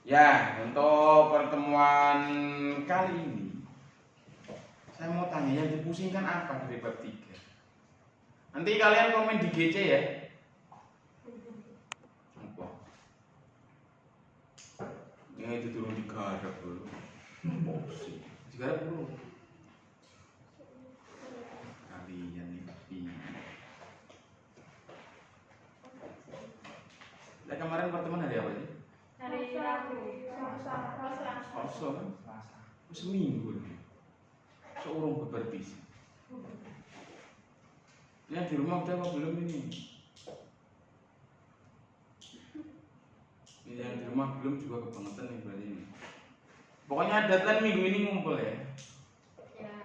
Ya, untuk pertemuan kali ini saya mau tanya, yang dipusingkan apa dari bab 3? Nanti kalian komen di GC ya. Apa? Ini itu turun digarap dulu. Pusing. Digarap dulu. Kalian ini. Nah, kemarin pertemuan hari apa sih? Hari Rabu. Selasa kan? Seminggu nih. Seorang berbisa. Ini di rumah udah apa belum ini? Ini yang di rumah belum juga kebangetan nih berarti ini. Pokoknya deadline minggu ini ngumpul ya. Ya.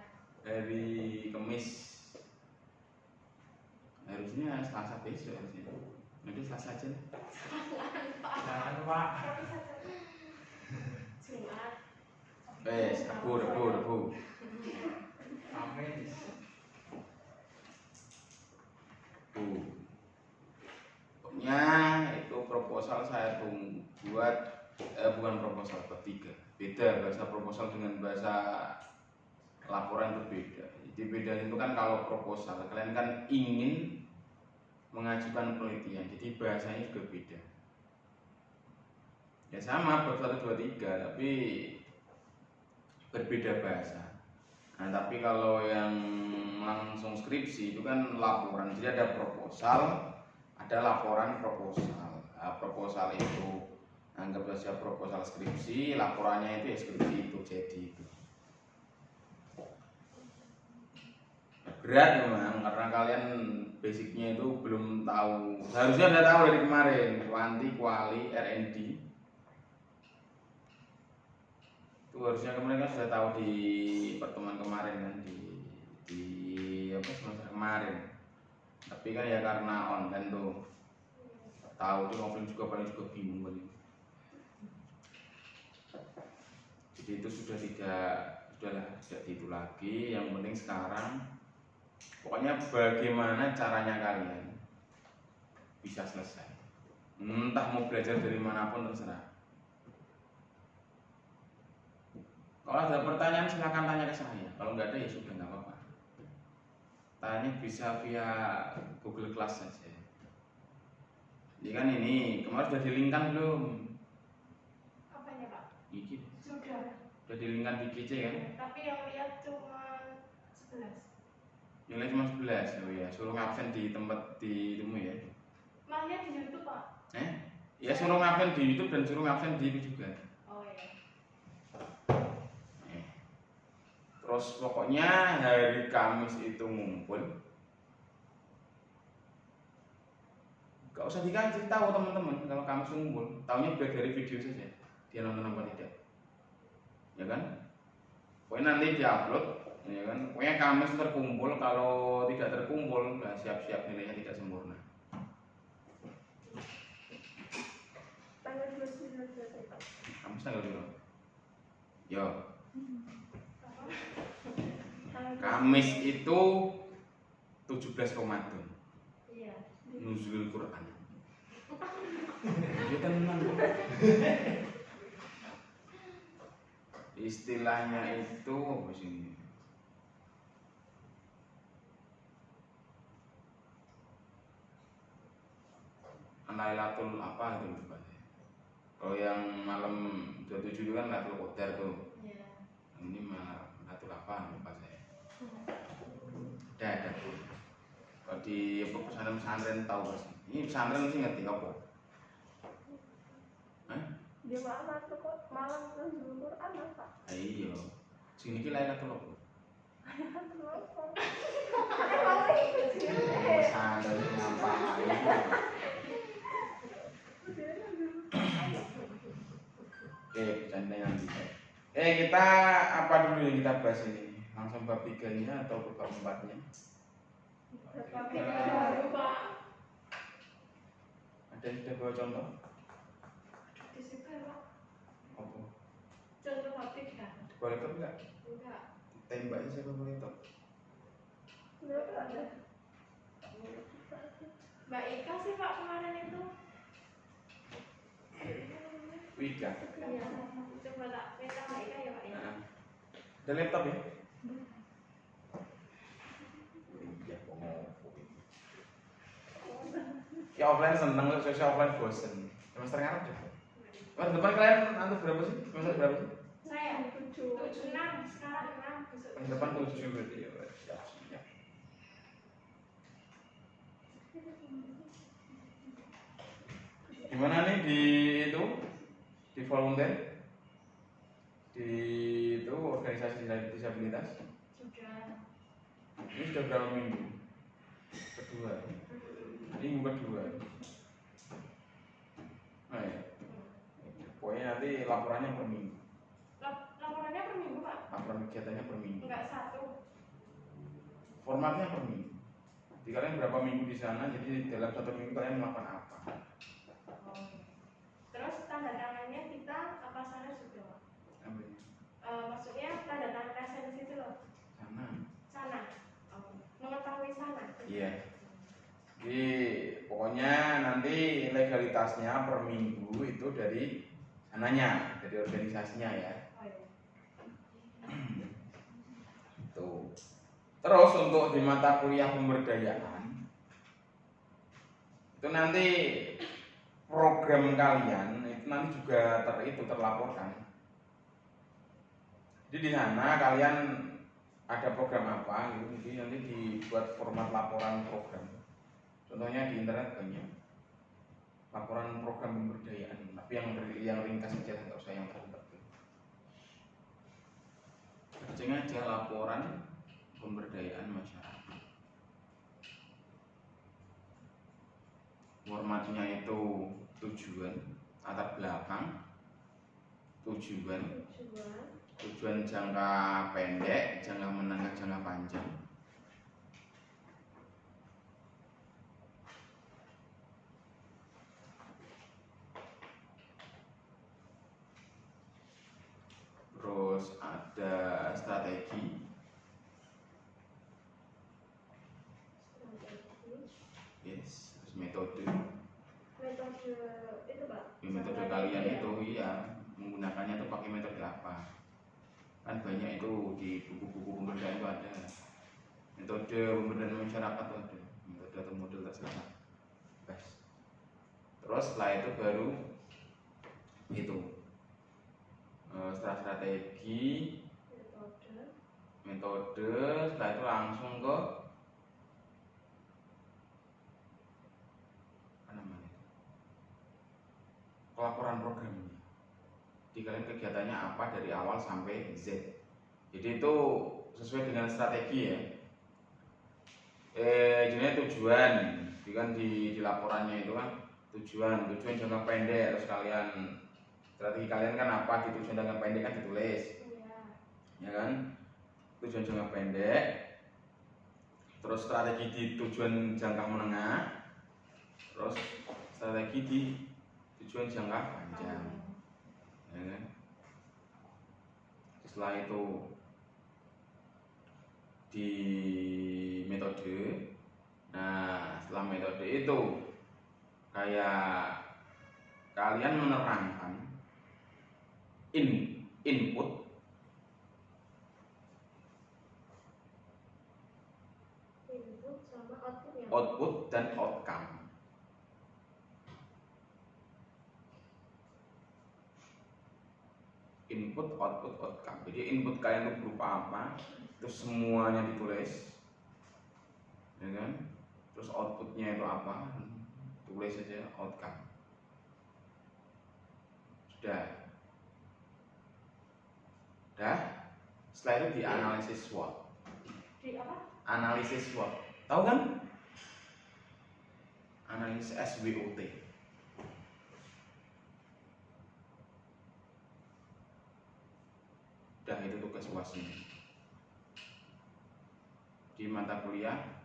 Dari Kamis. Harusnya Selasa besok harusnya. Nanti Selasa aja. Jangan Pak. Jumat. Rebu. Kamis. Pokoknya itu proposal saya tunggu buat bukan proposal ketiga. Beda bahasa proposal dengan bahasa laporan berbeda. Jadi beda itu kan kalau proposal kalian kan ingin mengajukan penelitian. Jadi bahasanya juga beda. Ya sama bab 1 2 3 tapi berbeda bahasa. Nah, tapi kalau yang langsung skripsi itu kan laporan. Jadi ada proposal, ada laporan proposal. Nah, proposal itu anggap saja proposal skripsi, laporannya itu ya skripsi itu jadi itu. Berat memang karena kalian basicnya itu belum tahu. Seharusnya udah tahu dari kemarin, kuanti, kuali, R&D. Itu harusnya kemarin kan sudah tahu di pertemuan kemarin kan di apa semester kemarin. Tapi kan ya karena online tuh tahu tuh offline juga paling juga bingung paling. Jadi itu sudah tidak itu lagi. Yang penting sekarang pokoknya bagaimana caranya kalian bisa selesai. Entah mau belajar dari manapun terserah. Kalau ada pertanyaan silahkan tanya ke saya. Kalau nggak ada ya sudah nggak apa-apa. Tanya bisa via Google Class saja. Ini kan ini kemarin sudah dilingkan belum? Apanya Pak? Iki Sudah. dilingkan di GC kan? Tapi yang lihat cuma 11. Nilai cuma 11. Oh ya, suruh ngabsen di tempat di temu ya. Malah di YouTube Pak. Ya suruh ngabsen di YouTube dan suruh ngabsen di itu juga. Oh iya. Terus pokoknya hari Kamis itu ngumpul. Gak usah dikasih tahu teman-teman kalau Kamis ngumpul. Tahunya biar dari video saja. Dia nonton apa tidak. Ya kan? Pokoknya nanti diupload, ya kan? Pokoknya Kamis terkumpul. Kalau tidak terkumpul, nah siap-siap nilainya tidak sempurna. Tanggal 29 berarti Pak. Kamis tanggal berapa? Yo. Kamis itu 17 Ramadan. Iya. Nuzulul Quran. Ya tenang. Istilahnya itu apa sih? Lailatul apa itu lupa. Kalau yang malam 27 itu kan Lailatul Qadar tuh. Iya. Ini malah Lailatul apa lupa saya. Ada. Kalau di pesantren tahu pasti. Ini pesantren mesti ngerti apa? Di mana tuh kok malam Nuzul Quran Pak? Iya. Sini ki Lailatul apa? Pesantren ngapain? Bercanda nanti. Kita apa dulu yang kita bahas ini? Langsung bab 3-nya atau bab 4-nya? Ada yang sudah bawa contoh? Di situ Pak. Apa? Contoh topik kan? Boleh tahu enggak? Enggak. Tembaknya siapa boleh tahu? Enggak ada. Mbak Ika sih Pak kemarin itu. Vika. Iya. Coba tak minta Mbak Ika ya Pak ya. Nah, ada laptop ya? Iya, kok ngopo ini. Ya offline seneng, sosial offline bosen. Semester ngarep juga. Mas depan kalian antuk berapa sih? Semester berapa sih? Saya 76, sekarang 6, besok. Mas depan 7 berarti ya. Siap, siap. Gimana nih di itu? Di volunteer? Di itu organisasi disabilitas? Sudah. Ini sudah berapa minggu? Kedua. Minggu kedua. Nah, ya. Pokoknya nanti laporannya per minggu. Laporannya per minggu Pak? Laporan kegiatannya per minggu. Enggak satu. Formatnya per minggu. Jadi kalian berapa minggu di sana? Jadi dalam satu minggu kalian melakukan apa? Terus tanda tangannya kita apa sana sudah Pak? Ambil. Maksudnya tanda tangan presensi itu loh. Sana. Sana. Mengetahui sana. Iya. Jadi pokoknya nanti legalitasnya per minggu itu dari sananya, dari organisasinya ya. Oh iya. Tuh. Terus untuk di mata kuliah pemberdayaan itu nanti program kalian itu nanti juga terlaporkan. Jadi di sana kalian ada program apa gitu, jadi nanti dibuat format laporan program. Contohnya di internet banyak laporan program pemberdayaan, tapi yang ringkas saja, nggak usah yang terlalu. Searching aja laporan pemberdayaan masyarakat. Formatnya itu tujuan, latar belakang, tujuan jangka pendek, jangka menengah, jangka panjang. Terus ada strategi, yes, terus metode. Metode itu Pak? Metode kalian itu iya menggunakannya tuh pakai metode apa? Kan banyak itu di buku-buku pemberdayaan itu ada. Metode pemberdayaan masyarakat tuh ada. Metode atau model terserah. Bas. Terus setelah itu baru itu setelah strategi, metode, setelah itu langsung ke apa namanya? Pelaporan programnya. Jadi kalian kegiatannya apa dari awal sampai Z. Jadi itu sesuai dengan strategi ya. Jadinya tujuan, jadi kan di laporannya itu kan tujuan jangka pendek, terus kalian strategi kalian kan apa di tujuan jangka pendek kan ditulis, ya kan? Tujuan jangka pendek, terus strategi di tujuan jangka menengah, terus strategi di tujuan jangka panjang, ya kan? Setelah itu di metode. Nah, setelah metode itu kayak kalian menerangkan input, sama outputnya. Output dan outcome. Input, output, outcome. Jadi input kalian itu berupa apa? Itu semuanya ditulis, ya kan? Terus outputnya itu apa? Tulis saja outcome. Sudah. Setelah itu dianalisis SWOT. Di apa? Analisis SWOT. Tahu kan? Analisis SWOT. Udah itu tugas UASnya. Di mata kuliah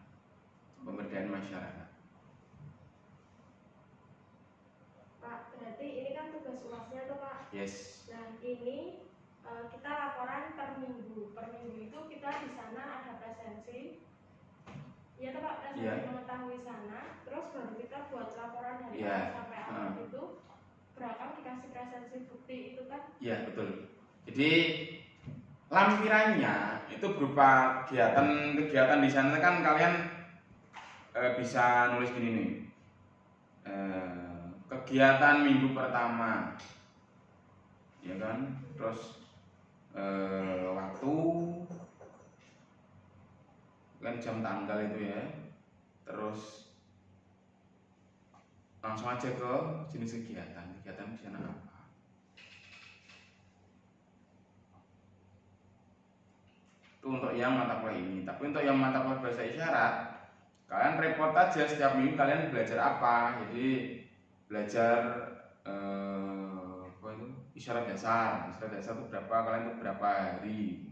pemberdayaan masyarakat. Pak, berarti ini kan tugas UASnya tuh Pak. Yes. Nah ini kita laporan per minggu. Per minggu itu kita di sana ada presensi. Iya tuh Pak, presensi mengetahui sana. Terus baru kita buat laporan dari awal sampai akhir itu. Berapa dikasih kasih presensi bukti itu kan. Iya, betul. Jadi lampirannya itu berupa kegiatan di sana kan kalian bisa nulis gini nih. Kegiatan minggu pertama. Ya kan? Terus waktu kan jam tanggal itu ya. Terus langsung aja ke jenis kegiatan di sana apa. Itu untuk yang mata kuliah ini. Tapi untuk yang mata kuliah bahasa isyarat, kalian repot aja setiap minggu kalian belajar apa. Jadi belajar apa itu isyarat dasar itu berapa, kalian itu berapa hari.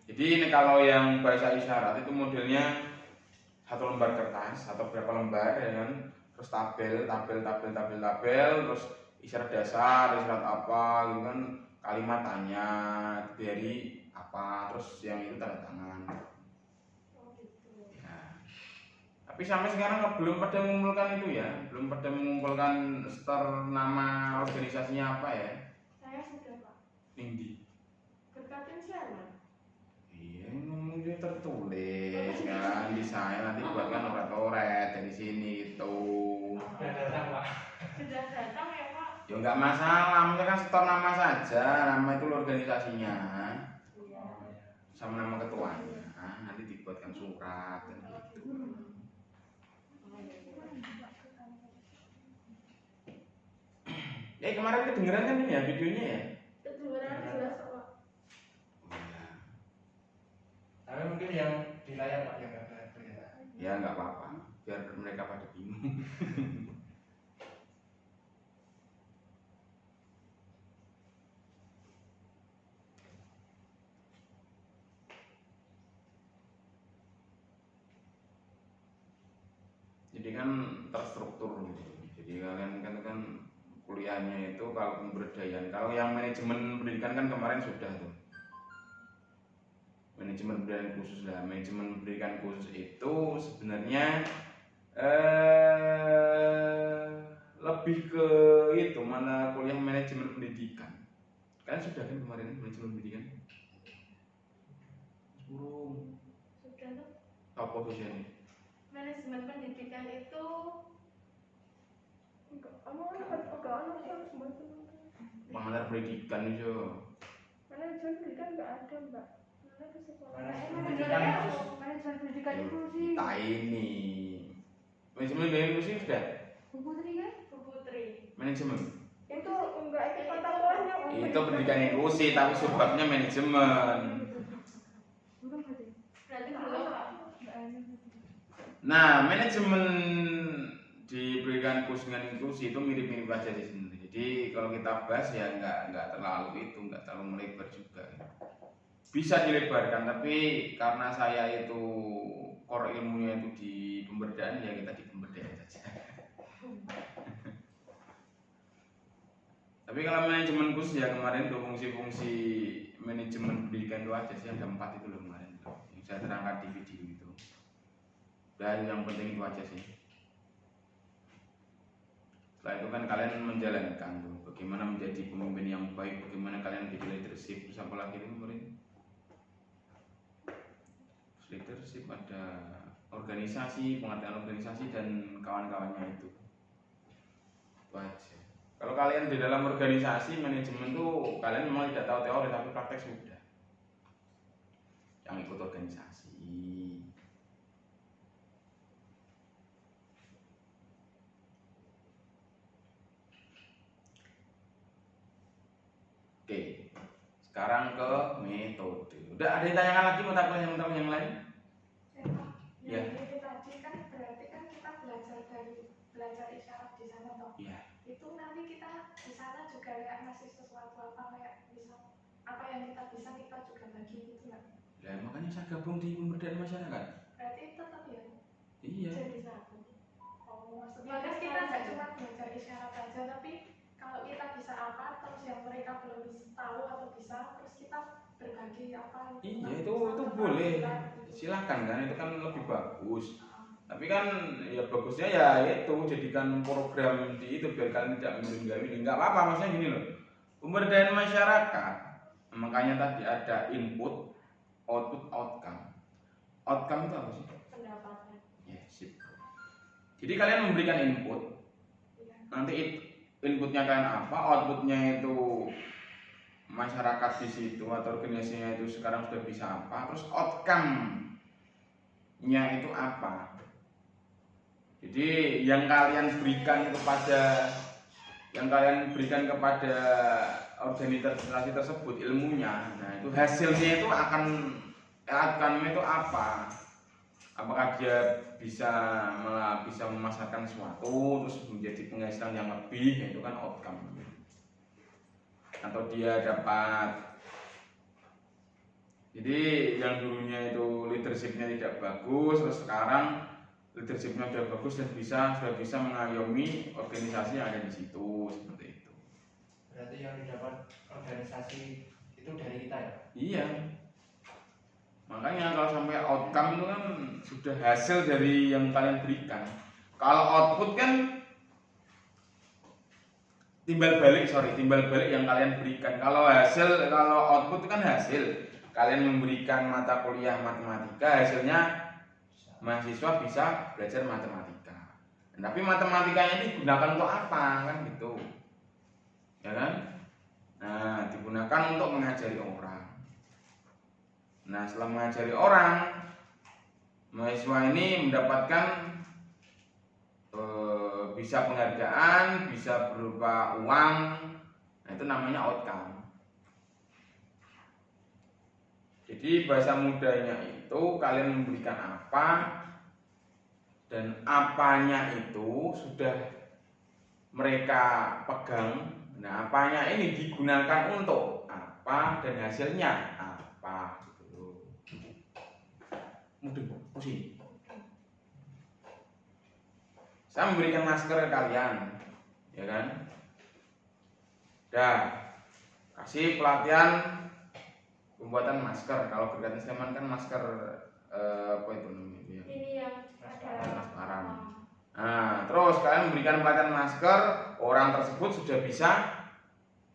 Jadi ini kalau yang bahasa isyarat itu modelnya satu lembar kertas atau berapa lembar ya kan, terus tabel, terus isyarat dasar, isyarat apa gitu kan, kalimat tanya dari apa, terus yang itu tanda tangan. Ya. Tapi sampai sekarang belum pada mengumpulkan itu ya, belum pada mengumpulkan store nama organisasinya apa ya? Saya sudah Pak. Tinggi. Berkatin siapa? Iya, ngomongnya tertulis kan di saya nanti buatkan oret-oret dari sini itu. Sudah datang Pak. Sudah datang ya Pak? Ya nggak masalah, maksudnya kan setor nama saja, nama itu organisasinya, Iya. sama nama ketuanya, nanti dibuatkan surat dan gitu. Kemarin kedengeran kan ini ya videonya ya? Kedengeran jelas Pak. Tapi mungkin yang di layar Pak yang nggak kelihatan. Ya nggak apa-apa, biar mereka pada bingung. Jadi kan terstruktur gitu. Jadi kalian kan kuliahnya itu kalau pemberdayaan, kalau yang manajemen pendidikan kan kemarin sudah tuh. Manajemen pendidikan khusus lah. Manajemen pendidikan khusus itu sebenarnya lebih ke itu mana kuliah manajemen pendidikan. Kalian sudah kan kemarin manajemen pendidikan? Burung. Sudah tuh. Apa tujuannya? Manajemen pendidikan itu Pengantar pendidikan itu. manajemen pendidikan nggak ada Mbak. Manajemen pendidikan itu sih. Kita ini manajemen pendidikan itu sih sudah. Bu Putri kan? Bu Putri. Manajemen. Itu enggak itu mata kuliahnya. Itu pendidikan inklusi tapi subbabnya manajemen. Berarti belum Pak. Nah, manajemen di pendidikan khusus dengan inklusi itu mirip-mirip aja di sini. Jadi kalau kita bahas ya nggak terlalu itu, nggak terlalu melebar juga. Bisa dilebarkan, tapi karena saya itu core ilmunya itu di pemberdayaan, ya kita di pemberdayaan saja. Tapi kalau manajemen khusus ya kemarin tuh fungsi-fungsi manajemen pendidikan itu aja sih, ada 4 itu loh kemarin yang saya terangkan di video itu. Dan yang penting itu aja sih. Setelah itu kan kalian menjalankan tuh, bagaimana menjadi pemimpin yang baik, bagaimana kalian menjadi leadership, terus apa lagi itu kemarin? Leadership, ada organisasi, pengertian organisasi dan kawan-kawannya itu aja. Kalau kalian di dalam organisasi manajemen tuh kalian memang tidak tahu teori tapi praktek sudah. Yang ikut organisasi. Oke, sekarang ke metode. Udah ada yang tanyakan lagi mata kuliah yang lain? Ya. Itu tadi kan berarti kan kita belajar isyarat di sana toh. Iya. Itu nanti kita di sana juga kayak ngasih sesuatu apa kayak bisa apa yang kita bisa kita juga bagi gitu nggak? Ya makanya saya gabung di pemberdayaan masyarakat. Berarti tetap ya? Iya. Jadi satu. Oh, maksudnya kan kita nggak cuma belajar isyarat aja tapi kalau kita bisa apa terus yang mereka belum bisa tahu atau bisa terus kita berbagi apa Iya itu boleh, silakan kan itu kan lebih bagus. Tapi kan ya bagusnya ya itu jadikan program di itu biar kalian tidak menggawini. Nggak apa-apa, maksudnya gini loh. Pemberdayaan masyarakat, makanya tadi ada input, output, outcome. Outcome itu apa sih? Pendapatan. Ya, sip. Jadi kalian memberikan input, Iya. nanti inputnya kalian apa, outputnya itu masyarakat di situ atau organisasinya itu sekarang sudah bisa apa, terus outcome-nya itu apa. Jadi yang kalian berikan kepada organisasi tersebut ilmunya, nah itu hasilnya itu outcome-nya itu apa? Apakah dia bisa memasarkan sesuatu terus menjadi penghasilan yang lebih, itu kan outcome. Atau dia dapat, jadi yang dulunya itu leadershipnya tidak bagus, terus sekarang leadershipnya sudah bagus dan sudah bisa mengayomi organisasi yang ada di situ, seperti itu. Berarti yang didapat organisasi itu dari kita ya? Iya. Makanya kalau sampai outcome itu kan sudah hasil dari yang kalian berikan. Kalau output kan timbal balik yang kalian berikan. Kalau output itu kan hasil. Kalian memberikan mata kuliah matematika, hasilnya mahasiswa bisa belajar matematika. Tapi matematikanya itu digunakan untuk apa kan gitu. Ya kan? Nah, digunakan untuk mengajari orang. Nah, setelah mengajari orang, mahasiswa ini mendapatkan bisa penghargaan, bisa berupa uang. Nah, itu namanya outcome. Jadi bahasa mudanya itu kalian memberikan apa dan apanya itu sudah mereka pegang. Nah, apanya ini digunakan untuk apa dan hasilnya apa gitu. Mudah pusing. Saya memberikan masker ke kalian, ya kan? Dah kasih pelatihan pembuatan masker. Kalau Kegiatan Sleman kan masker apa itu namanya? Ini yang ada transparan. Nah, terus kalian memberikan pelatihan masker, orang tersebut sudah bisa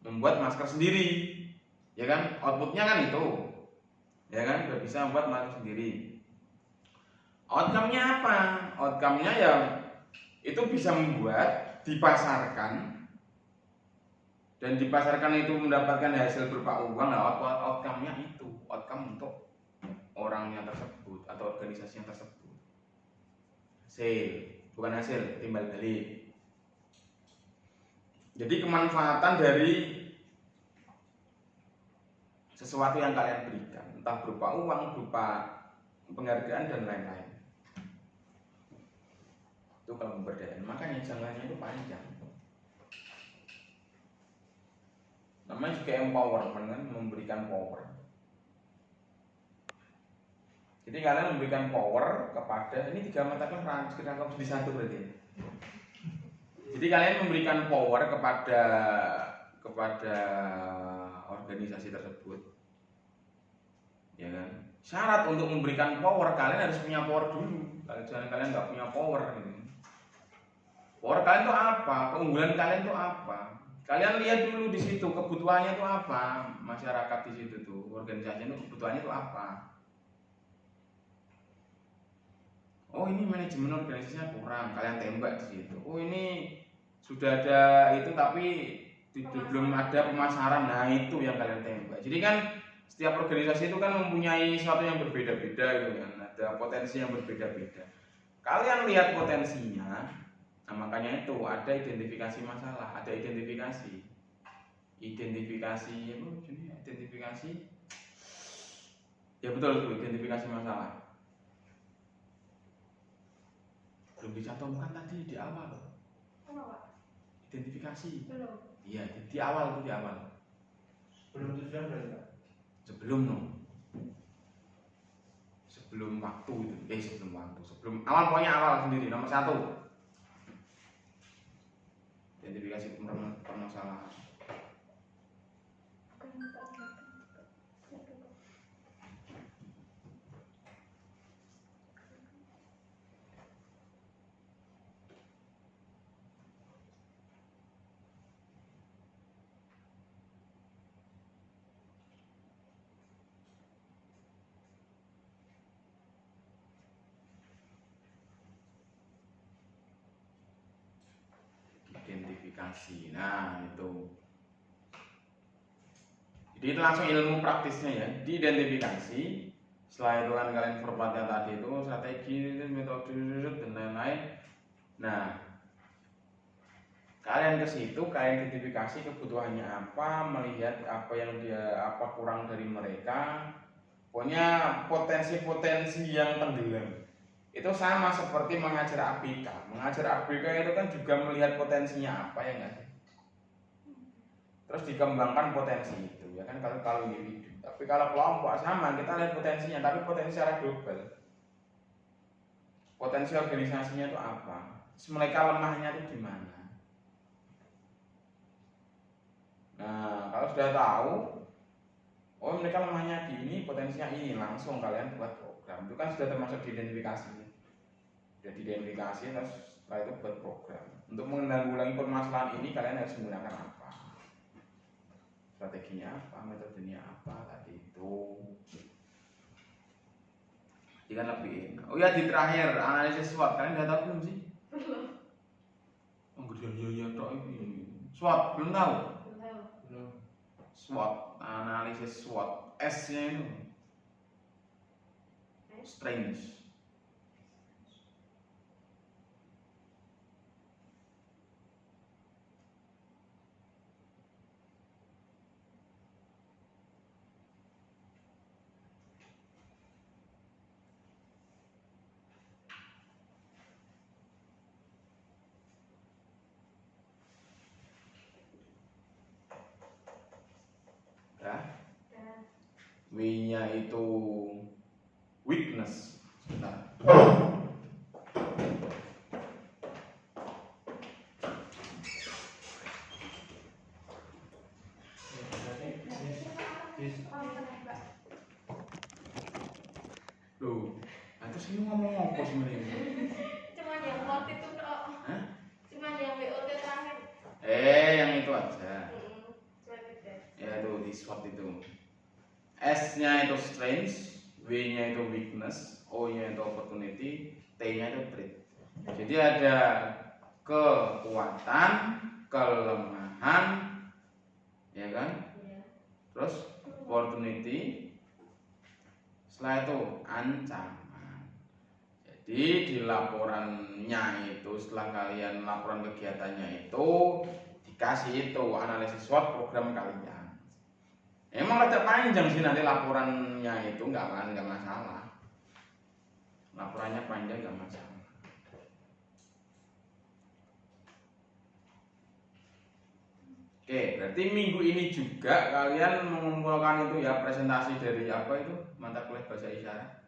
membuat masker sendiri, ya kan? Outputnya kan itu, ya kan? Sudah bisa membuat masker sendiri. Outcome-nya apa? Outcome-nya ya itu bisa membuat, dipasarkan, dan dipasarkan itu mendapatkan hasil berupa uang. Nah, outcome-nya itu outcome untuk orangnya tersebut atau organisasinya tersebut. Bukan hasil, timbal balik. Jadi kemanfaatan dari sesuatu yang kalian berikan, entah berupa uang, berupa penghargaan dan lain-lain. Itu kalau pemberdayaan, makanya jalannya itu panjang. Namanya juga empowerment kan, memberikan power. Jadi kalian memberikan power kepada, ini 3 mata kuliah sekitar di satu berarti. Jadi kalian memberikan power kepada organisasi tersebut, ya kan? Syarat untuk memberikan power, kalian harus punya power dulu. Jangan kalian nggak punya power gitu. Power kalian itu apa? Keunggulan kalian itu apa? Kalian lihat dulu di situ kebutuhannya itu apa, masyarakat di situ tuh, organisasi itu kebutuhannya itu apa. Oh, ini manajemen organisasinya kurang, kalian tembak di situ. Oh, ini sudah ada itu tapi belum ada pemasaran, nah itu yang kalian tembak. Jadi kan setiap organisasi itu kan mempunyai sesuatu yang berbeda-beda gitu kan, ada potensi yang berbeda-beda. Kalian lihat potensinya, nah makanya itu ada identifikasi masalah, ada identifikasi ya betul itu identifikasi masalah. Belum dicantumkan tadi di awal. Apa? Identifikasi. Belum. Iya, di awal. Belum tujuan berarti Pak? Sebelum waktu itu. Sebelum awal, pokoknya awal sendiri nomor 1. Identifikasi permasalahan. identifikasi. Nah, itu. Jadi itu langsung ilmu praktisnya ya, diidentifikasi. Setelah itu kan kalian formatnya tadi itu strategi, metode dan lain-lain. Nah, kalian ke situ, kalian identifikasi kebutuhannya apa, melihat apa yang apa kurang dari mereka. Pokoknya potensi-potensi yang tenggelam. Itu sama seperti mengajar ABK. Mengajar ABK itu kan juga melihat potensinya apa ya enggak sih? Terus dikembangkan potensi itu ya kan kalau individu. Tapi kalau kelompok sama kita lihat potensinya, tapi potensi secara global. Potensi organisasinya itu apa? Mereka lemahnya itu di mana? Nah, kalau sudah tahu, oh mereka lemahnya di ini, potensinya ini, langsung kalian buat program. Itu kan sudah termasuk diidentifikasi. Sudah diidentifikasi, terus setelah itu buat program. Untuk menanggulangi permasalahan ini kalian harus menggunakan apa? Strateginya apa, metodenya apa tadi itu. Jadi kan lebih enak. Oh ya, di terakhir analisis SWOT, kalian udah tahu belum sih? Belum. Oh iya tok ini. SWOT belum tahu? Belum. SWOT, analisis SWOT. S-nya itu strengths. Ya. W-nya itu weakness. Sebentar. Loh, terus ini ngomong apa sebenarnya? Cuma yang WOT itu toh. Hah? Cuma yang WOT terakhir. Yang itu aja. Ya itu di SWOT itu. S-nya itu strength, W-nya itu weakness, O-nya itu opportunity, T-nya itu threat. Jadi ada kekuatan, kelemahan, ya kan? Terus opportunity, setelah itu ancaman. Jadi di laporannya itu setelah kalian laporan kegiatannya itu dikasih itu analisis SWOT program kalian. Emang agak panjang sih nanti laporannya itu nggak masalah. Laporannya panjang nggak masalah. Oke, berarti minggu ini juga kalian mengumpulkan itu ya presentasi dari apa itu mata kuliah bahasa isyarat.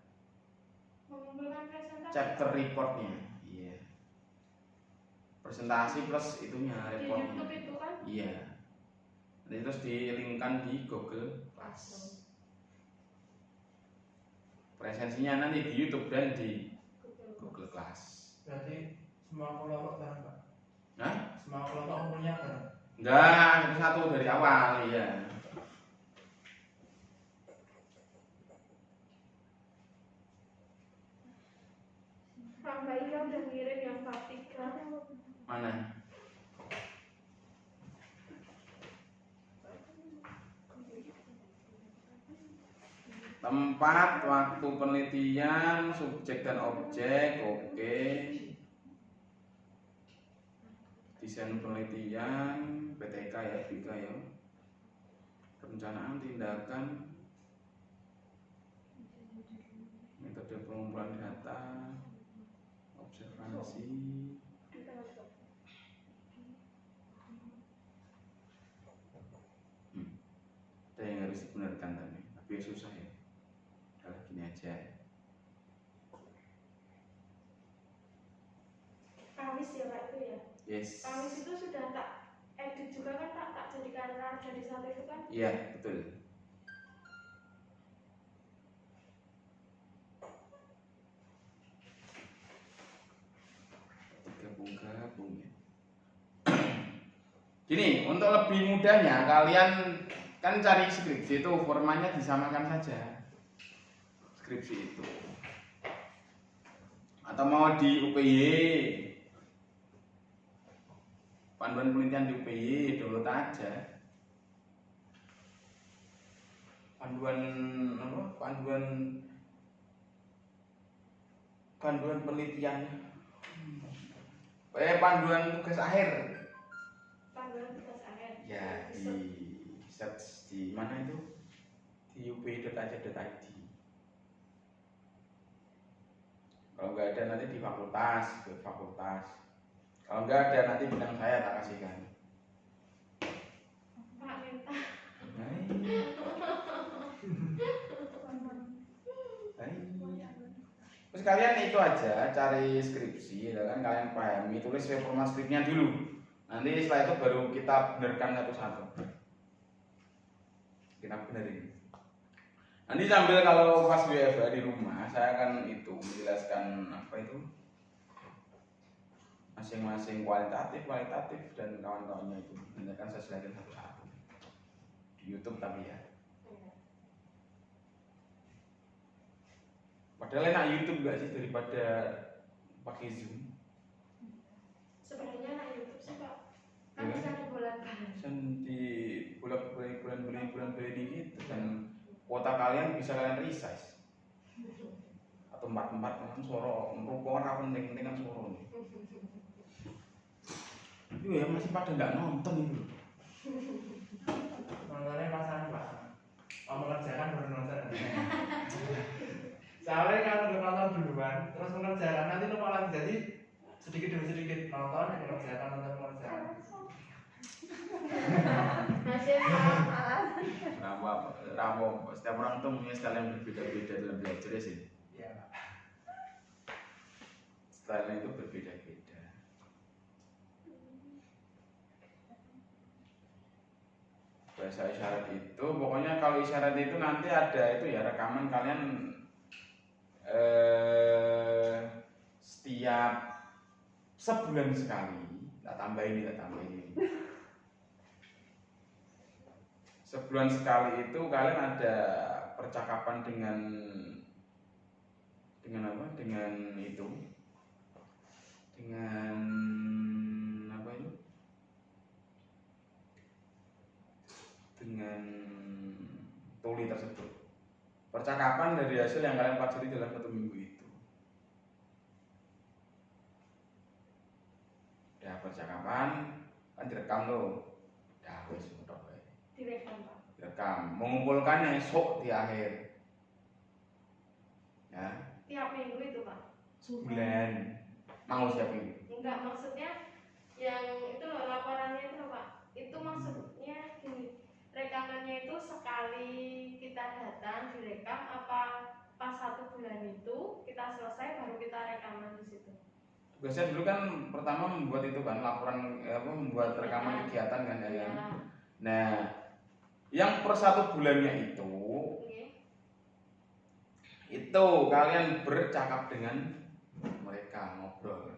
Mengumpulkan presentasi. Chapter reportnya, iya. Presentasi plus itunya Di reportnya. YouTube itu kan? Iya. Nanti terus dilinkkan di Google Class. Presensinya nanti di YouTube dan di Google Class. Berarti semua kelompok bareng Pak? Hah? Semua kelompok umurnya bareng? Enggak, itu satu dari awal ya. Pak Mbak Ila udah ngirim yang part 3. Mana? Tempat, waktu penelitian, subjek dan objek, oke. Desain penelitian, PTK ya, BK ya. Perencanaan tindakan, metode pengumpulan data, observasi. Ada yang harus dibenarkan tapi susah ya. Kalau gini aja. Kamis ya Pak itu ya? Yes. Kamis itu sudah tak edit juga kan Pak, tak jadikan jadi satu itu kan? Iya, betul. Gabung ya. Gini, untuk lebih mudahnya kalian kan cari skripsi itu formatnya disamakan saja. Skripsi itu. Atau mau di UPY panduan penelitian di UPY, download aja. Panduan apa? Panduan penelitian. Panduan tugas akhir. Panduan tugas akhir. Ya, di search di mana itu? Di upy.ac.id. Kalau nggak ada nanti di fakultas, buat fakultas. Kalau nggak ada nanti bidang saya tak kasihkan. Pak minta. Terus kalian itu aja cari skripsi, ya kan kalian pahami, tulis format skripnya dulu. Nanti setelah itu baru kita benarkan satu-satu. Kita benerin. Nanti sambil kalau pas WFH di rumah, saya akan itu menjelaskan apa itu masing-masing kualitatif dan kawan-kawannya itu. Nanti akan saya selesaikan satu-satu di YouTube tapi ya. Padahal enak YouTube gak sih daripada pakai Zoom? Sebenarnya enak YouTube sih Pak. Ya. Kan bisa dibolak-balik. Di bulan beli gitu dan kuota kalian bisa kalian resize atau 4 kan suara merupor apa penting kan suara nih. Itu ya masih pada nggak nonton itu. Nontonnya pasangan Pak. Mau mengerjakan baru nonton. Soalnya kalau udah nonton duluan, terus mengerjakan nanti lupa lagi, jadi sedikit demi sedikit nonton, mengerjakan. Masih Ramu, setiap orang tuh punya style yang berbeda-beda dalam belajar sih. Iya Pak. Stylenya itu berbeda-beda. Bahasa isyarat itu, pokoknya kalau isyarat itu nanti ada itu ya rekaman kalian setiap sebulan sekali, tak tambah ini. Sebulan sekali itu kalian ada percakapan dengan apa? Dengan apa itu? Dengan tuli tersebut. Percakapan dari hasil yang kalian pelajari dalam 1 minggu itu. Ya percakapan kan direkam tuh. Ya wis udah bae. direkam Pak. Direkam, mengumpulkannya esok di akhir. Ya. Tiap minggu itu Pak. Sebulan. Mau siap minggu. Enggak, maksudnya yang itu loh laporannya itu loh Pak. Itu maksudnya gini, rekamannya itu sekali kita datang direkam apa pas 1 bulan itu kita selesai baru kita rekaman di situ. Tugasnya dulu kan pertama membuat itu kan laporan membuat rekaman kegiatan kan ya. Ya. Nah, yang per 1 bulannya itu itu kalian bercakap dengan mereka, ngobrol.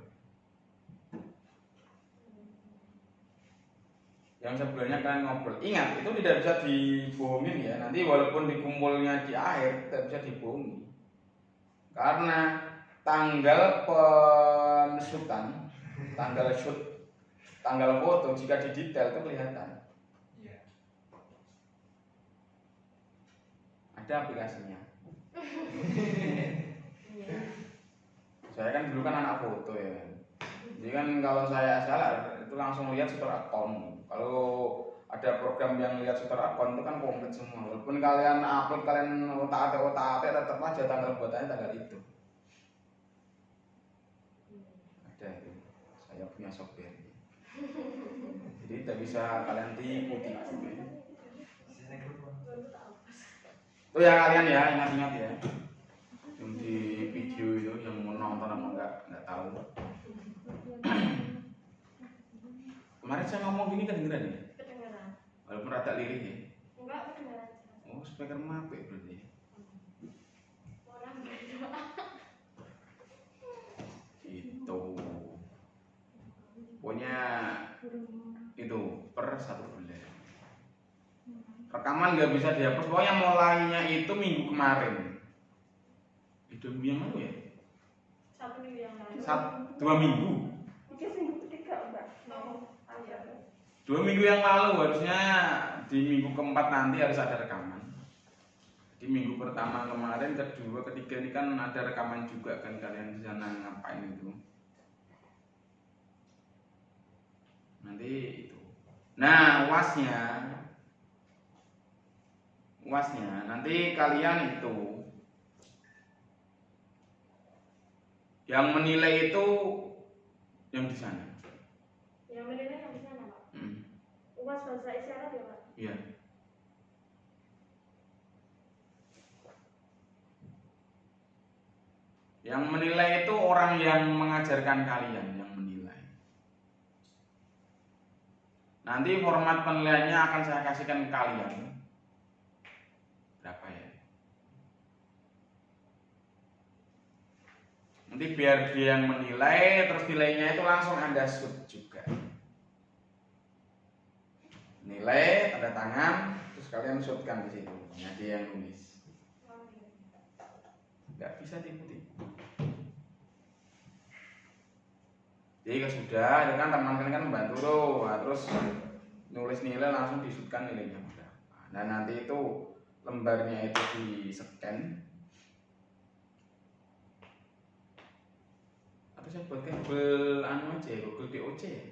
Yang sebulannya kalian ngobrol. Ingat, itu tidak bisa dibohongin ya. Nanti walaupun dikumpulnya di akhir tidak bisa dibohongi. Karena tanggal pensutan, tanggal foto jika didetail itu kelihatan. Iya. Ada aplikasinya. Saya kan dulu kan anak foto ya kan. Jadi kan kalau saya salah itu langsung lihat shooter account. Kalau ada program yang lihat shooter account itu kan komplit semua. Walaupun kalian upload kalian otak-atik tetap aja tanggal buatannya tanggal itu. Ada itu. Saya punya software. Jadi tidak bisa kalian tipu. Itu ya kalian ya ingat-ingat ya. Yang di video itu yang mau nonton apa enggak tahu. Kemarin saya ngomong gini kedengeran ya? Kedengeran. Walaupun rada lirih ya. Enggak kedengeran. Oh, speaker mape berarti. Orang beda. Itu. Pokoknya itu per 1 bulan. Rekaman nggak bisa dihapus. Pokoknya mulainya itu minggu kemarin. Itu minggu yang lalu ya? 1 minggu yang lalu. 2 minggu. Mungkin minggu ketiga Mbak. Oh, iya. 2 minggu yang lalu harusnya di minggu keempat nanti harus ada rekaman. Di minggu pertama kemarin, kedua, ketiga ini kan ada rekaman juga kan kalian di sana ngapain itu. Nanti itu. Nah, UASnya nanti kalian itu yang menilai itu yang di sana. Yang menilai yang di sana, Pak. Hmm. UAS bahasa isyarat ya, Pak? Iya. Yang menilai itu orang yang mengajarkan kalian yang menilai. Nanti format penilaiannya akan saya kasihkan ke kalian. Berapa ya? Nanti biar dia yang menilai, terus nilainya itu langsung Anda shoot juga. Nilai, tanda tangan, terus kalian shootkan di situ. Nah, dia yang nulis. Nggak bisa tipu-tipu. Jadi kalau sudah, ya kan teman kalian kan membantu tuh, nah, terus nulis nilai langsung disutkan nilainya berapa. Nah nanti itu lembarnya itu di scan. Atau saya buatkan Google anu aja, Google DOC ya.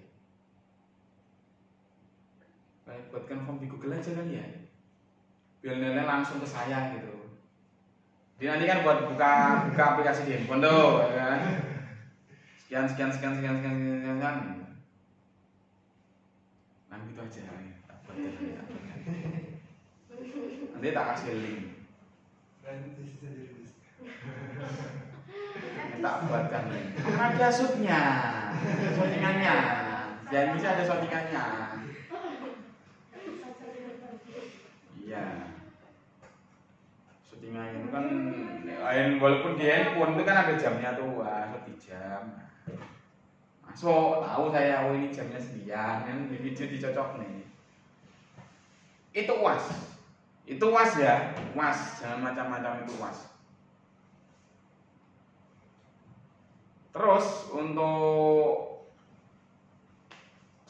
Saya buatkan form di Google aja kali ya. Biar nilainya langsung ke saya gitu. Jadi nanti kan buat buka aplikasi di handphone tuh, ya kan. Sekian. Nah gitu aja nanti tak kasih link. Tak buatkan link. Ada shootnya, shootingannya. Jangan bisa ada shootingannya. Iya. Shootingan itu kan, walaupun di handphone itu kan ada jamnya tuh, di jam. Masuk, tahu saya, oh ini jamnya sekian, kan di video dicocok nih. Itu UAS ya, UAS, jangan macam-macam itu UAS. Terus untuk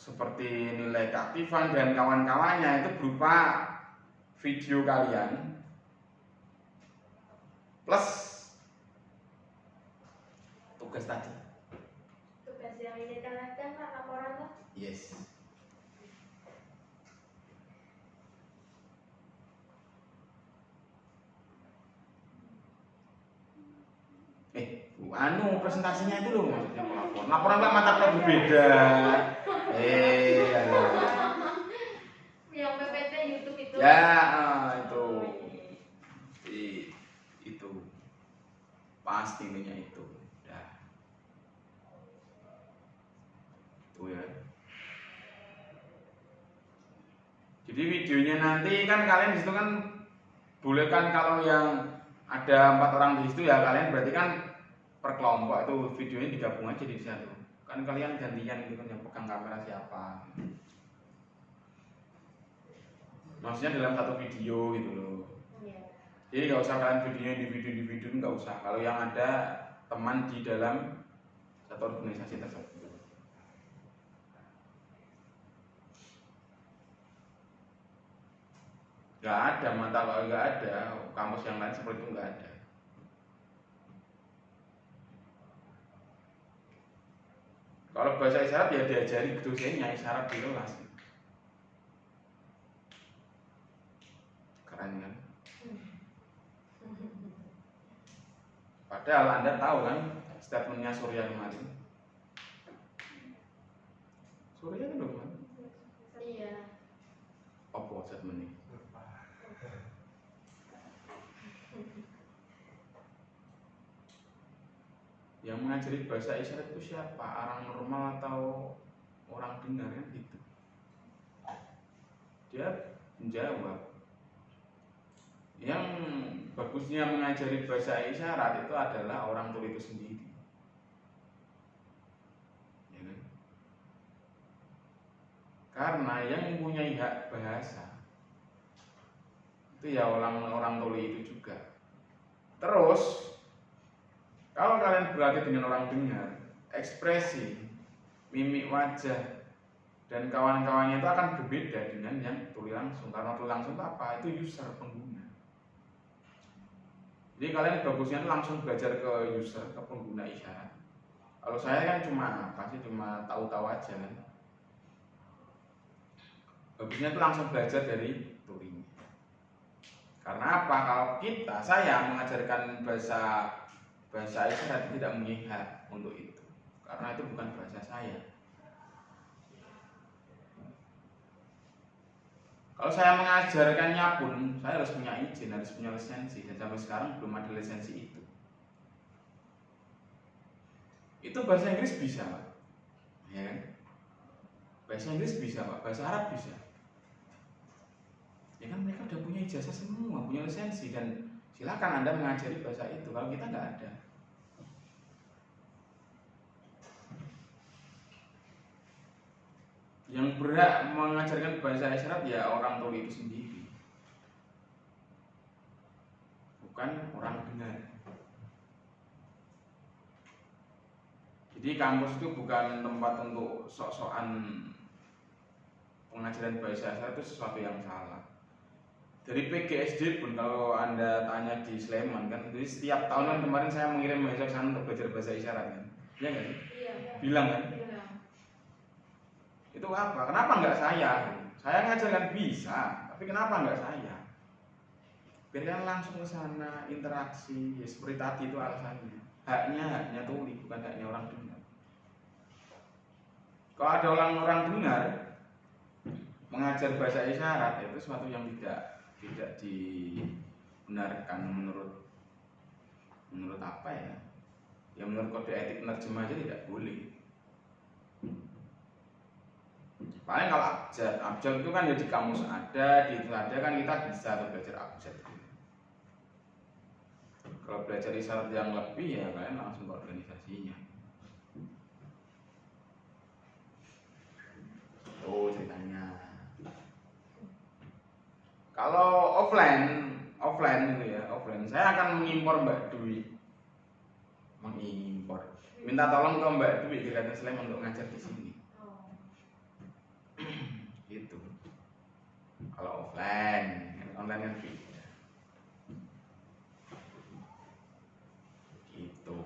seperti nilai keaktifan dan kawan-kawannya itu berupa video kalian plus tugas tadi. Yang ini kan laporan tuh? Yes. Presentasinya itu loh maksudnya laporan. Laporan kan mata kuliah berbeda. Yang PPT YouTube itu. Ya, itu. Itu. Pasti nilainya itu. Ya. Jadi videonya nanti kan kalian di situ kan boleh kan kalau yang ada 4 orang di situ ya kalian berarti kan per kelompok itu videonya digabung aja di satu. Kan kalian gantian gitu kan yang pegang kamera siapa. Maksudnya dalam satu video gitu loh. Jadi nggak usah kalian videonya individu nggak usah. Kalau yang ada teman di dalam satu organisasi tersebut. Nggak ada mata kalau nggak ada kampus yang lain seperti itu nggak ada. Kalau bahasa isyarat ya diajari dosennya isyarat di kelas. Keren kan? Padahal Anda tahu kan statementnya Surya kemarin. Surya kan dong kan? Iya. Apa statementnya? Yang mengajari bahasa isyarat itu siapa? Orang normal atau orang dengar kan gitu? Dia menjawab. Yang bagusnya mengajari bahasa isyarat itu adalah orang tuli itu sendiri. Ya kan? Karena yang mempunyai hak bahasa itu ya orang tuli itu juga. Terus kalau kalian berlatih dengan orang dengar, ekspresi, mimik wajah, dan kawan-kawannya itu akan berbeda dengan yang tuli langsung. Karena tuli langsung itu apa? Itu user, pengguna. Jadi kalian bagusnya itu langsung belajar ke user, ke pengguna isyarat. Kalau saya kan cuma tahu-tahu aja kan. Bagusnya itu langsung belajar dari tuli. Karena apa? Kalau saya mengajarkan bahasa isyarat tidak mempunyai hak untuk itu. Karena itu bukan bahasa saya. Kalau saya mengajarkannya pun, saya harus punya izin, harus punya lisensi, dan sampai sekarang belum ada lisensi itu. Itu bahasa Inggris bisa, Pak. Ya kan? Bahasa Inggris bisa, Pak. Bahasa Arab bisa. Ya kan mereka udah punya ijazah semua, punya lisensi, dan silakan Anda mengajari bahasa itu. Kalau kita nggak ada. Yang berhak mengajarkan bahasa isyarat ya orang tuli itu sendiri, bukan orang dengar. Jadi kampus itu bukan tempat untuk sok-sokan pengajaran bahasa isyarat, itu sesuatu yang salah. Dari PGSD pun kalau Anda tanya di Sleman kan, jadi setiap tahun kan kemarin saya mengirim mahasiswa ke sana untuk belajar bahasa isyarat kan. Iya nggak sih? Iya. Bilang kan? Iya. Itu apa? Kenapa nggak saya? Saya ngajarkan bisa, tapi kenapa nggak saya? Biarkan langsung ke sana, interaksi, ya seperti tadi itu alasannya. Haknya tuli, bukan haknya orang dengar. Kalau ada orang dengar mengajar bahasa isyarat, itu sesuatu yang tidak dibenarkan menurut apa ya? Ya menurut kode etik penerjemah aja tidak boleh. Paling kalau abjad itu kan ya di kamus ada, di itu ada kan kita bisa belajar abjad. Kalau belajar isyarat yang lebih ya kalian langsung ke organisasinya. Oh ceritanya. Kalau offline gitu ya, offline saya akan mengimpor Mbak Dwi, minta tolong ke Mbak Dwi di Kabupaten Sleman untuk ngajar di sini. Gitu. Kalau offline, online kan beda. Gitu.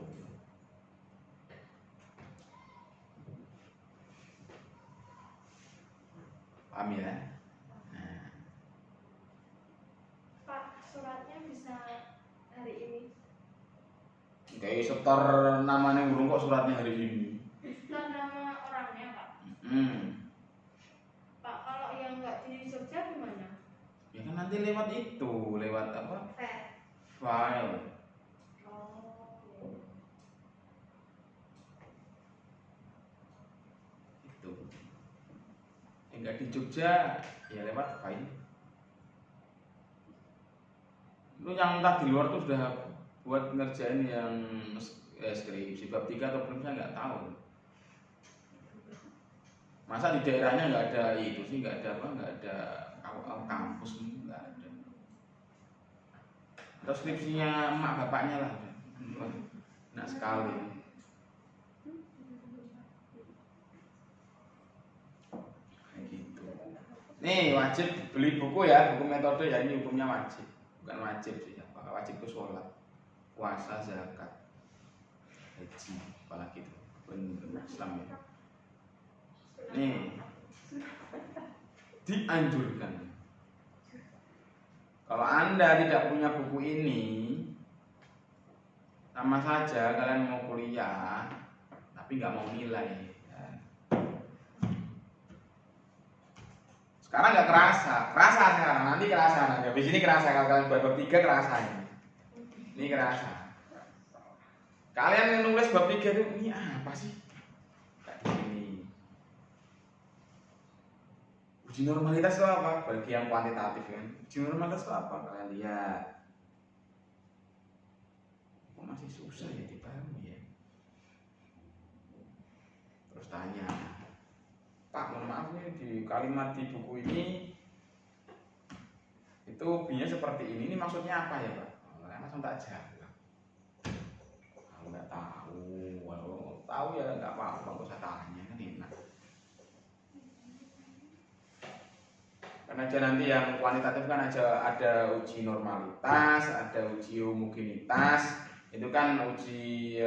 Paham ya? Nah. Pak, suratnya bisa hari ini. Kayak setor namanya burung kok suratnya hari ini. Setor nama orangnya, Pak. Pak, kalau yang nggak di Jogja gimana? Ya kan nanti lewat apa? File. Oh. Itu. Yang nggak di Jogja ya lewat file. Lu yang entah di luar tuh sudah buat ngerjain yang skripsi bab 3 atau belum saya nggak tahu. Masa di daerahnya nggak ada itu sih, nggak ada kampus, nggak ada. Atau skripsinya emak bapaknya lah, enak sekali. Kayak gitu. Nih wajib beli buku ya, buku metode ya, ini hukumnya wajib, bukan wajib sih, wajib itu sholat, puasa, zakat, haji, apalagi itu, Islam ya. Nih dianjurkan kalau Anda tidak punya buku ini, sama saja kalian mau kuliah tapi nggak mau nilai ya. Sekarang nggak kerasa sekarang, nanti kerasa nanti habis ini kerasa. Kalau kalian bab 3 kerasa ini kerasa. Kalian yang nulis bab 3 itu ini apa sih? Uji normalitas itu apa? Bagi yang kuantitatif kan. Uji normalitas itu apa? Kalian lihat. Kok masih susah ya dipahami ya? Terus tanya, Pak, mohon maaf nih di kalimat di buku ini itu B-nya seperti ini maksudnya apa ya Pak? Langsung tak jawab. Kalau nggak tahu, kalau tahu ya nggak apa-apa, nggak usah tanya kan enak. Kan aja nanti yang kuantitatif kan ada uji normalitas, ada uji homogenitas, itu kan uji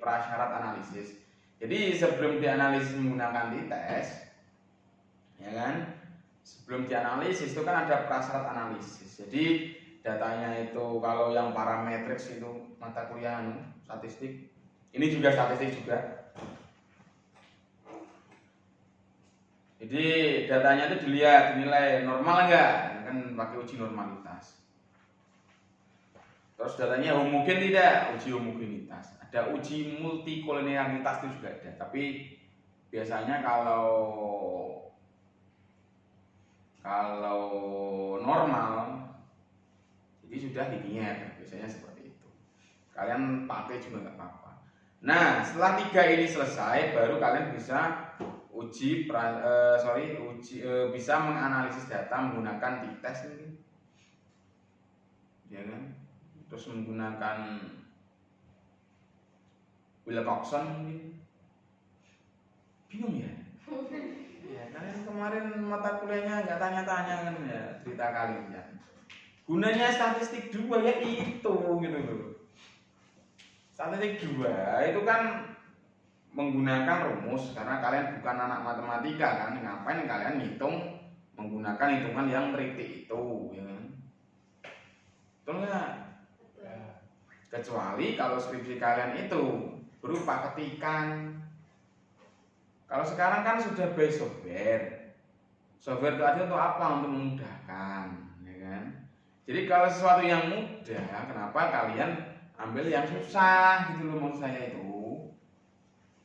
prasyarat analisis. Jadi sebelum dianalisis menggunakan t-test, ya kan? Sebelum dianalisis itu kan ada prasyarat analisis. Jadi datanya itu kalau yang parametrics itu mata kuliah statistik, ini juga statistik juga. Jadi datanya itu dilihat, dinilai normal enggak, kan pakai uji normalitas. Terus datanya homogen tidak, uji homogenitas. Ada uji multikolinearitas itu juga ada. Tapi biasanya kalau normal, jadi sudah linear, biasanya seperti itu. Kalian pakai juga nggak apa-apa. Nah, setelah 3 ini selesai, baru kalian bisa bisa menganalisis data menggunakan t-test ini, ya kan? Terus menggunakan Wilcoxon mungkin. Bingung ya? Ya, kalian kemarin mata kuliahnya nggak tanya-tanya kan ya cerita kalian. Gunanya statistik 2 ya itu gitu loh. Statistik 2 itu kan menggunakan rumus, karena kalian bukan anak matematika kan, ngapain kalian ngitung menggunakan hitungan yang tritik itu, ya kan? Betul nggak? Kecuali kalau skripsi kalian itu berupa ketikan. Kalau sekarang kan sudah by software. Software itu ada untuk apa? Untuk memudahkan, ya kan? Jadi kalau sesuatu yang mudah, kenapa kalian ambil yang susah gitu loh, maksud saya itu.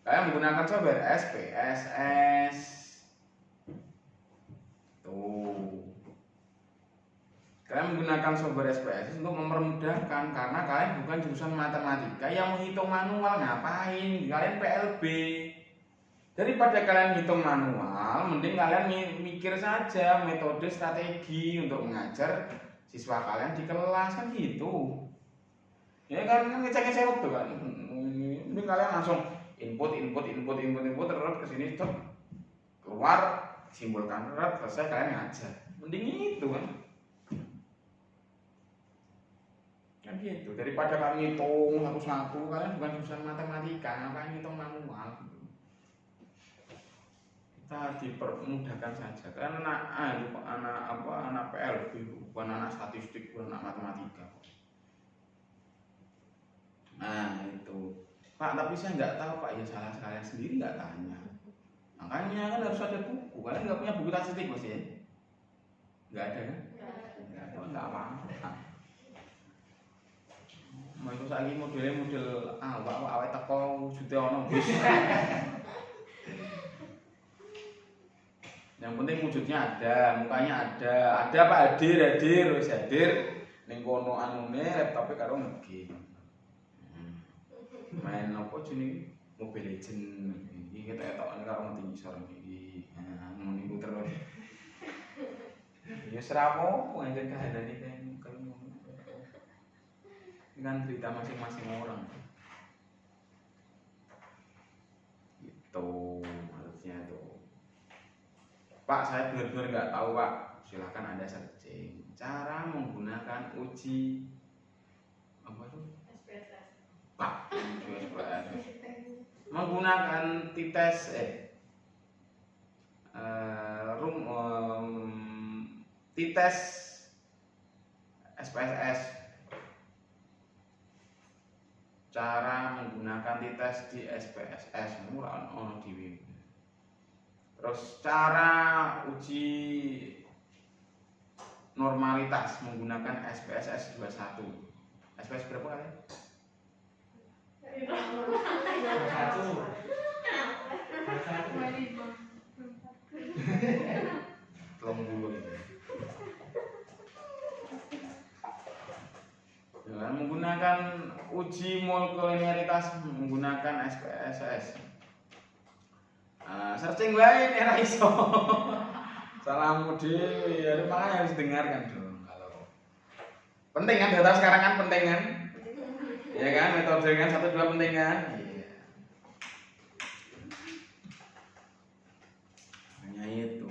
Kalian menggunakan software SPSS. Tuh. Kalian menggunakan software SPSS untuk mempermudahkan, karena kalian bukan jurusan matematika yang menghitung manual, ngapain? Kalian PLB. Daripada kalian hitung manual, mending kalian mikir saja metode strategi untuk mengajar siswa kalian di kelas, kan gitu. Ya kan ngecek-ngecek waktu kan. Mending kalian langsung input terus ke sini keluar, simpulkan terus selesai, kalian ngajar. Mending itu kan. Kan gitu. Daripada kalian ngitung satu-satu, kalian bukan jurusan matematika, ngapain ngitung manual. Kita dipermudahkan saja. Kan anak PLB, bukan anak statistik, bukan anak matematika. Nah itu, Pak, tapi saya nggak tahu Pak, ya salah kalian sendiri nggak tanya. Makanya kan harus ada buku. Kalian nggak punya buku statistik Mas ya? Nggak ada kan? Nggak apa-apa. Mau itu lagi model awak teko wujudnya ono bis. Yang penting wujudnya ada, mukanya ada Pak, hadir, wis hadir ning kono anune laptope karo ngegame. Main apa jenenge Mobile Legend iki ketok-ketokane karo ngerti ngisor iki. Nah, ngono iku terus. Ya serapo anjen kahanane kan ngono. Kan cerita masing-masing orang. Gitu maksudnya tuh. Pak, saya benar-benar nggak tahu Pak. Silakan Anda searching. Cara menggunakan uji apa itu? SPSS. Pak, menggunakan t-test t-test SPSS. Cara menggunakan t-test di SPSS ora ono dhewe. Terus cara uji normalitas menggunakan SPSS 21. SPSS berapa kali? 30 ini. Dengan menggunakan uji molekulinearitas menggunakan SPSS. Searching lain era iso. Salammu dhewe ya, makanya harus dengarkan dong. Kalau penting kan data sekarang kan penting kan? Ya kan, metode kan 1 2 penting kan? Iya. Hanya itu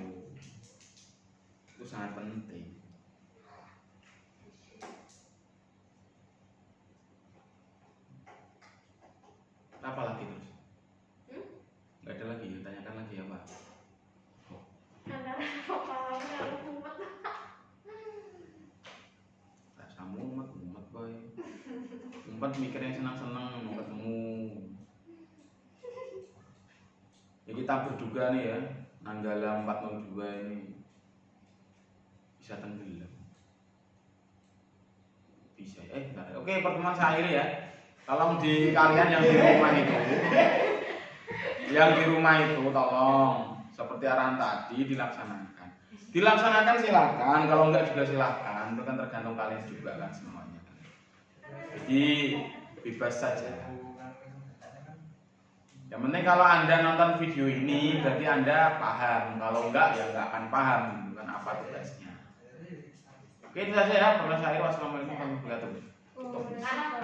sangat penting. Apa lagi terus? Nggak ada lagi, ya? Tanyakan lagi apa? Antara kepalanya kalau mumet. Rasa mumet boy. Mumet mikir yang senang-senang mau ketemu. Ya kita berduga nih ya, Nanggala 402 ini bisa tenggelam. Bisa. Bentar. Oke, pertemuan saya ya. Tolong di kalian yang di rumah itu, tolong seperti arahan tadi dilaksanakan. Dilaksanakan silakan, kalau enggak juga silakan. Itu kan tergantung kalian juga kan semuanya. Jadi bebas saja. Yang penting kalau Anda nonton video ini berarti Anda paham. Kalau enggak ya enggak akan paham bukan apa tugasnya. Oke, itu saja ya. Wassalamualaikum warahmatullahi wabarakatuh. Anak